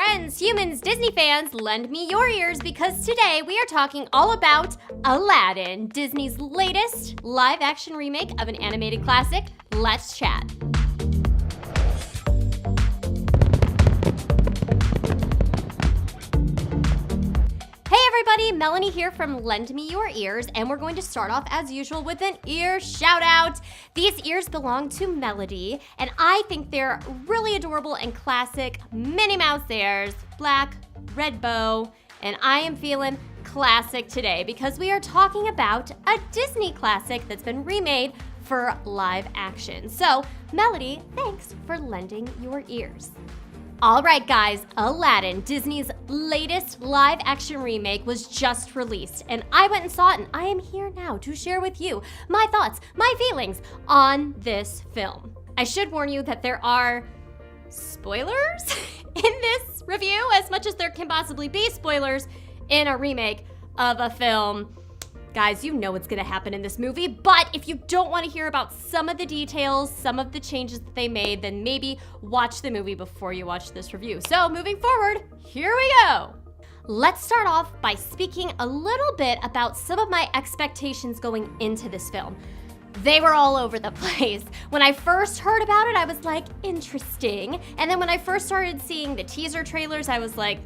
Friends, humans, Disney fans, lend me your ears because today we are talking all about Aladdin, Disney's latest live-action remake of an animated classic. Let's chat. Hey everybody, Melanie here from Lend Me Your Ears, and we're going to start off as usual with an ear shout out. These ears belong to Melody, and I think they're really adorable and classic Minnie Mouse ears, black, red bow, and I am feeling classic today because we are talking about a Disney classic that's been remade for live action. So, Melody, thanks for lending your ears. All right, guys, Aladdin, Disney's latest live-action remake, was just released, and I went and saw it, and I am here now to share with you my thoughts, my feelings on this film. I should warn you that there are spoilers in this review, as much as there can possibly be spoilers in a remake of a film. Guys, you know what's gonna happen in this movie, but if you don't want to hear about some of the details, some of the changes that they made, then maybe watch the movie before you watch this review. So moving forward, here we go. Let's start off by speaking a little bit about some of my expectations going into this film. They were all over the place. When I first heard about it, I was like, interesting. And then when I first started seeing the teaser trailers, I was like,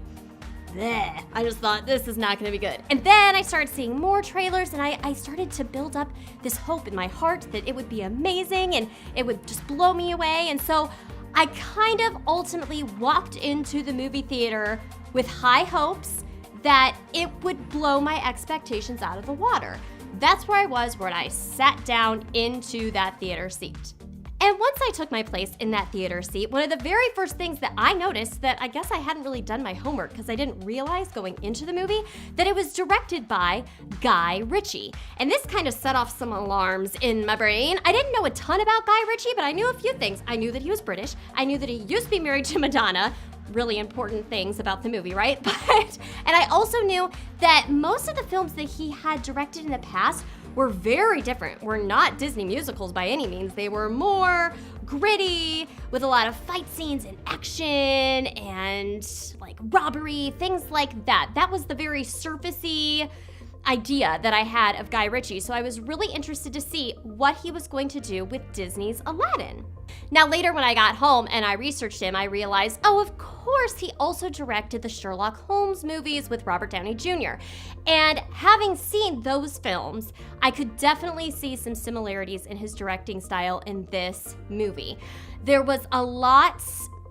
bleh. I just thought this is not gonna be good. And then I started seeing more trailers and I started to build up this hope in my heart that it would be amazing and it would just blow me away. And so I kind of ultimately walked into the movie theater with high hopes that it would blow my expectations out of the water. That's where I was when I sat down into that theater seat. And once I took my place in that theater seat, one of the very first things that I noticed that I guess I hadn't really done my homework because I didn't realize going into the movie that it was directed by Guy Ritchie. And this kind of set off some alarms in my brain. I didn't know a ton about Guy Ritchie, but I knew a few things. I knew that he was British. I knew that he used to be married to Madonna. Really important things about the movie, right? And I also knew that most of the films that he had directed in the past were very different. Were not Disney musicals by any means. They were more gritty, with a lot of fight scenes and action and like robbery, things like that. That was the very surfacey idea that I had of Guy Ritchie, so I was really interested to see what he was going to do with Disney's Aladdin. Now later when I got home and I researched him, I realized, oh, of course he also directed the Sherlock Holmes movies with Robert Downey Jr. And having seen those films, I could definitely see some similarities in his directing style in this movie. There was a lot,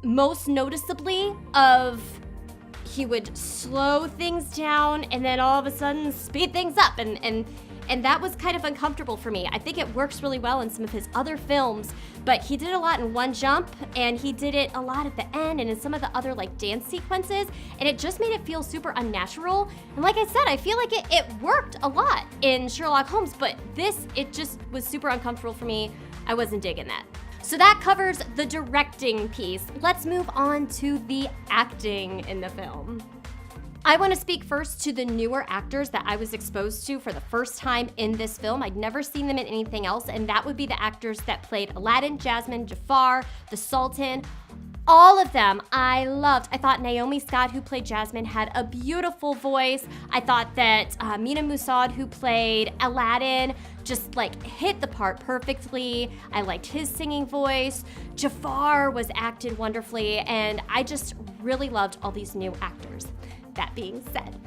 most noticeably, of he would slow things down and then all of a sudden speed things up, and that was kind of uncomfortable for me. I think it works really well in some of his other films, but he did a lot in one jump, and he did it a lot at the end and in some of the other like dance sequences, and it just made it feel super unnatural. And like I said, I feel like it worked a lot in Sherlock Holmes, but this, it just was super uncomfortable for me. I wasn't digging that. So that covers the directing piece. Let's move on to the acting in the film. I want to speak first to the newer actors that I was exposed to for the first time in this film. I'd never seen them in anything else, and that would be the actors that played Aladdin, Jasmine, Jafar, the Sultan. All of them I loved. I thought Naomi Scott, who played Jasmine, had a beautiful voice. I thought that Mina Moussaoud, who played Aladdin, just like hit the part perfectly. I liked his singing voice. Jafar was acted wonderfully, and I just really loved all these new actors. That being said,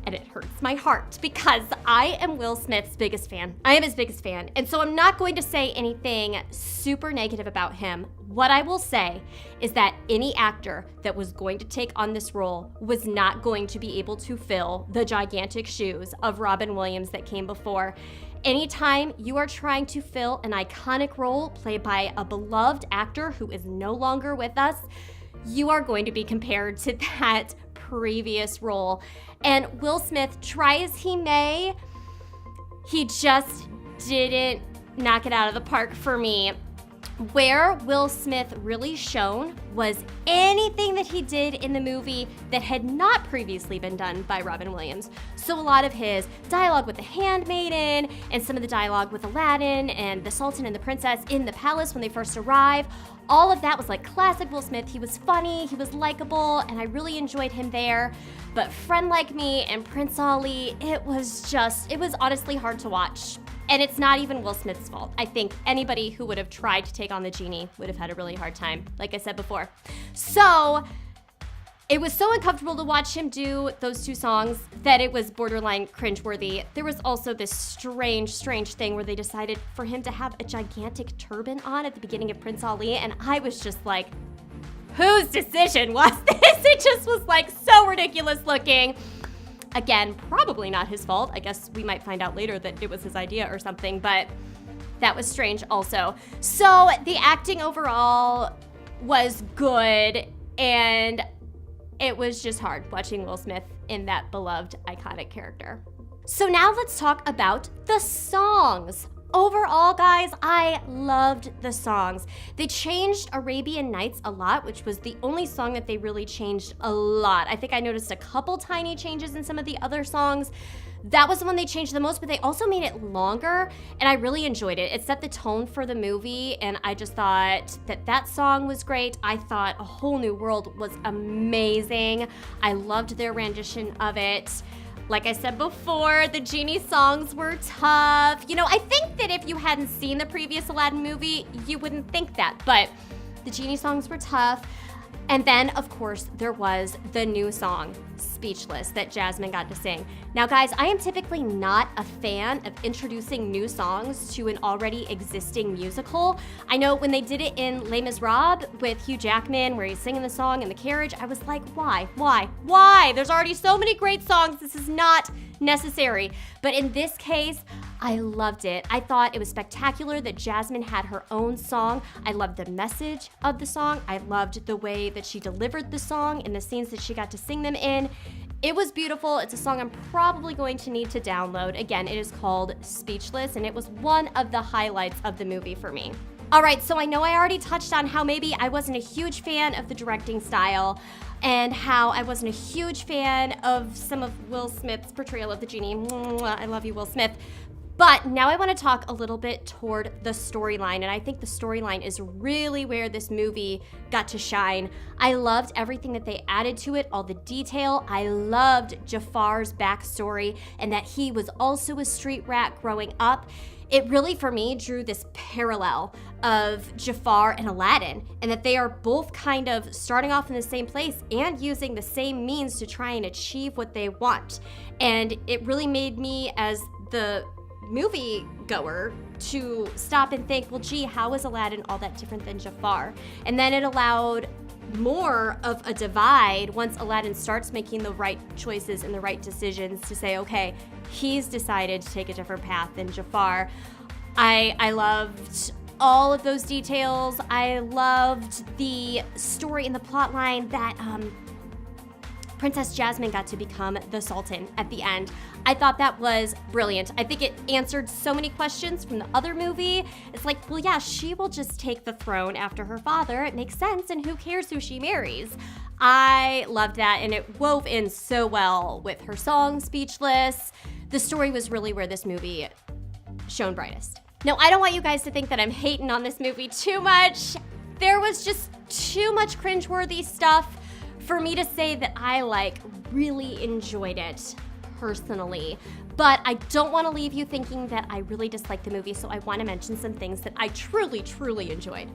and it hurts my heart because I am Will Smith's biggest fan. I am his biggest fan, and so I'm not going to say anything super negative about him. What I will say is that any actor that was going to take on this role was not going to be able to fill the gigantic shoes of Robin Williams that came before. Anytime you are trying to fill an iconic role played by a beloved actor who is no longer with us, you are going to be compared to that previous role. And Will Smith, try as he may, he just didn't knock it out of the park for me. Where Will Smith really shone was anything that he did in the movie that had not previously been done by Robin Williams. So a lot of his dialogue with the handmaiden and some of the dialogue with Aladdin and the Sultan and the princess in the palace when they first arrive, all of that was like classic Will Smith. He was funny, he was likable, and I really enjoyed him there. But Friend Like Me and Prince Ali, it was honestly hard to watch. And it's not even Will Smith's fault. I think anybody who would have tried to take on the Genie would have had a really hard time, like I said before. So it was so uncomfortable to watch him do those two songs that it was borderline cringeworthy. There was also this strange thing where they decided for him to have a gigantic turban on at the beginning of Prince Ali, and I was just like, whose decision was this? It just was like so ridiculous looking. Again, probably not his fault. I guess we might find out later that it was his idea or something, but that was strange also. So the acting overall was good, and it was just hard watching Will Smith in that beloved, iconic character. So now let's talk about the songs. Overall, guys, I loved the songs. They changed Arabian Nights a lot, which was the only song that they really changed a lot. I think I noticed a couple tiny changes in some of the other songs. That was the one they changed the most, but they also made it longer, and I really enjoyed it. It set the tone for the movie, and I just thought that song was great. I thought A Whole New World was amazing. I loved their rendition of it. Like I said before, the Genie songs were tough. You know, I think that if you hadn't seen the previous Aladdin movie, you wouldn't think that, but the Genie songs were tough. And then, of course, there was the new song, Speechless, that Jasmine got to sing. Now, guys, I am typically not a fan of introducing new songs to an already existing musical. I know when they did it in Les Miserables with Hugh Jackman, where he's singing the song in the carriage, I was like, why? There's already so many great songs. This is not necessary. But in this case, I loved it. I thought it was spectacular that Jasmine had her own song. I loved the message of the song. I loved the way that she delivered the song and the scenes that she got to sing them in. It was beautiful. It's a song I'm probably going to need to download. Again, it is called Speechless, and it was one of the highlights of the movie for me. All right, so I know I already touched on how maybe I wasn't a huge fan of the directing style and how I wasn't a huge fan of some of Will Smith's portrayal of the Genie. I love you, Will Smith. But now I want to talk a little bit toward the storyline, and I think the storyline is really where this movie got to shine. I loved everything that they added to it, all the detail. I loved Jafar's backstory and that he was also a street rat growing up. It really, for me, drew this parallel of Jafar and Aladdin, and that they are both kind of starting off in the same place and using the same means to try and achieve what they want. And it really made me, as the movie goer, to stop and think, well, gee, how is Aladdin all that different than Jafar? And then it allowed more of a divide once Aladdin starts making the right choices and the right decisions to say, okay, he's decided to take a different path than Jafar. I loved all of those details. I loved the story and the plot line that Princess Jasmine got to become the Sultan at the end. I thought that was brilliant. I think it answered so many questions from the other movie. It's like, well, yeah, she will just take the throne after her father. It makes sense, and who cares who she marries? I loved that, and it wove in so well with her song, Speechless. The story was really where this movie shone brightest. Now, I don't want you guys to think that I'm hating on this movie too much. There was just too much cringeworthy stuff for me to say that I really enjoyed it personally. But I don't want to leave you thinking that I really disliked the movie, so I want to mention some things that I truly enjoyed.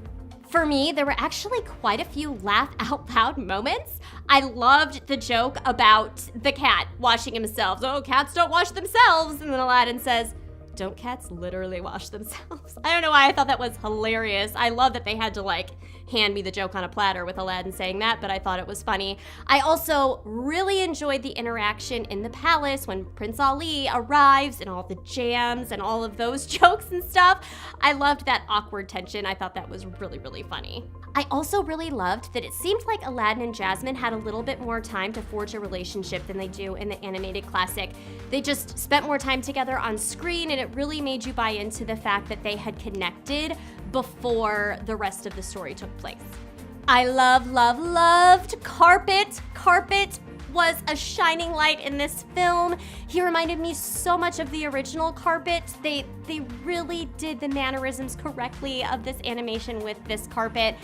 For me, there were actually quite a few laugh out loud moments. I loved the joke about the cat washing himself. Oh, cats don't wash themselves. And then Aladdin says, don't cats literally wash themselves? I don't know why I thought that was hilarious. I love that they had to hand me the joke on a platter with Aladdin saying that, but I thought it was funny. I also really enjoyed the interaction in the palace when Prince Ali arrives and all the jams and all of those jokes and stuff. I loved that awkward tension. I thought that was really funny. I also really loved that it seemed like Aladdin and Jasmine had a little bit more time to forge a relationship than they do in the animated classic. They just spent more time together on screen, and it really made you buy into the fact that they had connected before the rest of the story took place. I loved Carpet. Carpet was a shining light in this film. He reminded me so much of the original Carpet. They really did the mannerisms correctly of this animation with this Carpet.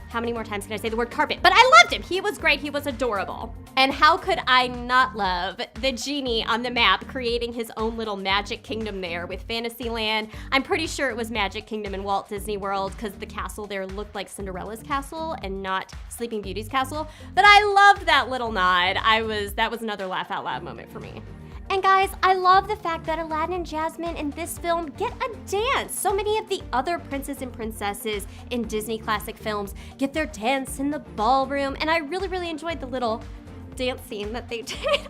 How many more times can I say the word carpet? But I loved him. He was great. He was adorable. And how could I not love the genie on the map creating his own little magic kingdom there with Fantasyland? I'm pretty sure it was Magic Kingdom in Walt Disney World because the castle there looked like Cinderella's castle and not Sleeping Beauty's castle. But I loved that little nod. That was another laugh out loud moment for me. And guys, I love the fact that Aladdin and Jasmine in this film get a dance. So many of the other princes and princesses in Disney classic films get their dance in the ballroom, and I really enjoyed the little dance scene that they did.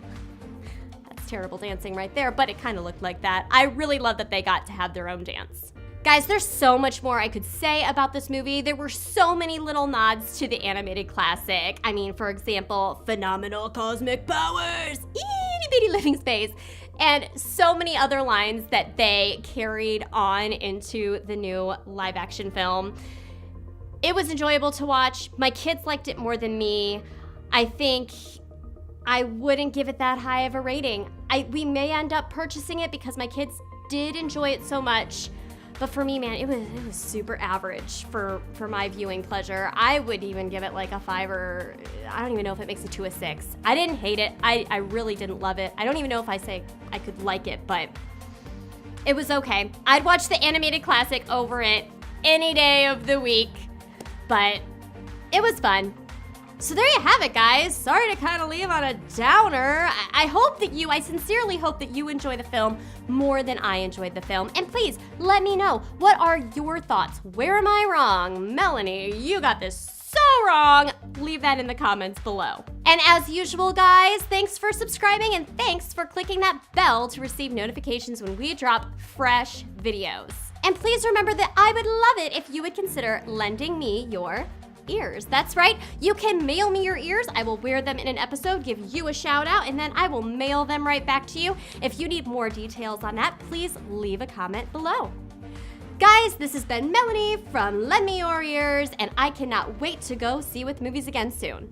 That's terrible dancing right there, but it kind of looked like that. I really love that they got to have their own dance. Guys, there's so much more I could say about this movie. There were so many little nods to the animated classic. I mean, for example, phenomenal cosmic powers, itty-bitty living space, and so many other lines that they carried on into the new live action film. It was enjoyable to watch. My kids liked it more than me. I think I wouldn't give it that high of a rating. We may end up purchasing it because my kids did enjoy it so much. But for me, man, it was super average for my viewing pleasure. I would even give it like a 5, or I don't even know if it makes it to a 6. I didn't hate it. I really didn't love it. I don't even know if I say I could like it, but it was okay. I'd watch the animated classic over it any day of the week, but it was fun. So there you have it, guys. Sorry to kind of leave on a downer. I sincerely hope that you enjoy the film more than I enjoyed the film. And please let me know, what are your thoughts? Where am I wrong? Melanie, you got this so wrong. Leave that in the comments below. And as usual, guys, thanks for subscribing and thanks for clicking that bell to receive notifications when we drop fresh videos. And please remember that I would love it if you would consider lending me your ears. That's right, you can mail me your ears. I will wear them in an episode, give you a shout out, and then I will mail them right back to you. If you need more details on that, please leave a comment below. Guys, this has been Melanie from Lend Me Your Ears, and I cannot wait to go see you with movies again soon.